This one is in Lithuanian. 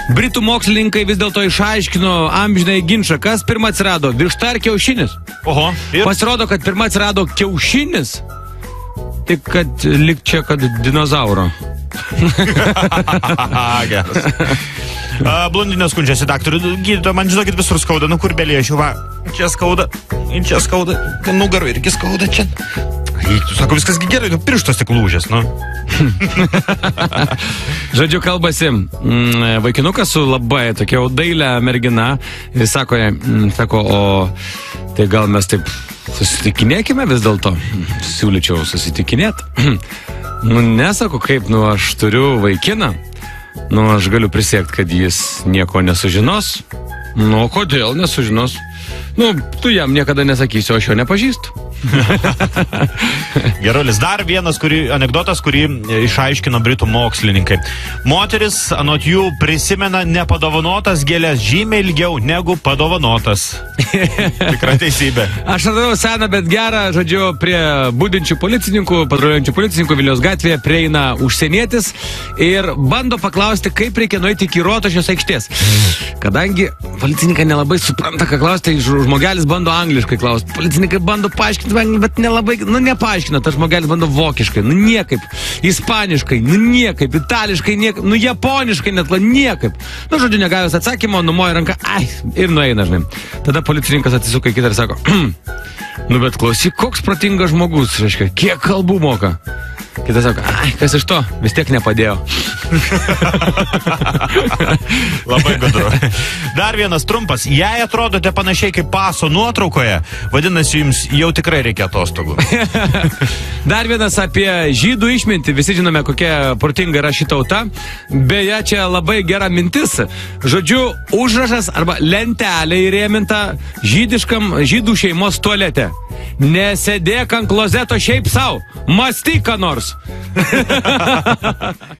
Britų mokslininkai vis dėlto išaiškino amžinai ginčą. Kas pirma atsirado? Višta ar kiaušinis? Oho. Ir? Pasirodo, kad pirma atsirado kiaušinis. Tik kad lik čia, kad dinozauro. Geras. Blondinė skundžiasi daktarui. Gydytoja, man žinokit visur skauda. Nu kur beliešiu, va. Čia skauda. Nugarų irgi skauda čia. Sako, viskas gerai, tu pirštas tik lūžęs, nu. Žodžiu, kalbasi vaikinukas su labai tokia dailė mergina. Ir sako, o tai gal mes taip susitikinėkime vis dėlto. Siūlyčiau susitikinėti. Nu, nesako, kaip, aš turiu vaikiną. Aš galiu prisiekti, kad jis nieko nesužinos. Kodėl nesužinos? Tu jam niekada nesakysi, o aš jo nepažįstu. Gerulis, dar vienas anekdotas, kurį išaiškino britų mokslininkai. Moteris, anot jų, prisimena nepadovanotas gėlės žymiai ilgiau negu padovanotas. Tikra teisybė. Aš radau seną, bet gerą, žodžiu, prie budinčių policininkų, patruliuojančių policininkų Vilniaus gatvėje prieina užsienietis ir bando paklausti, kaip reikia nueiti iki Rotušės aikštės. Kadangi policininkai nelabai supranta, ką klausti, žmogelis bando angliškai klausti. Policininkai bando paaiškinti, bet nelabai, nepaaiškina, tas žmogelis bando vokiškai, niekaip, ispaniškai, niekaip, itališkai, niekaip, japoniškai net, niekaip. Žodžiu, negavęs atsakymo, numoja ranką, ir nueina, žinai. Tada policininkas atsisuka į kitą ir sako, bet klausyk, koks protingas žmogus, reiškia, kiek kalbų moka. Kitas sako, kas iš to, vis tiek nepadėjo. Labai gudru. Dar vienas trumpas. Jei atrodote panašiai kaip paso nuotraukoje, vadinasi, jums jau tikrai reikia atostogų. Dar vienas apie žydų išmintį. Visi žinome, kokia protinga yra ši tauta. Beje, čia labai gera mintis. Žodžiu, užrašas arba lentelė įrėminta žydų šeimos tualete. Nesėdėk ant klozeto šiaip sau. Mąstyk ką nors.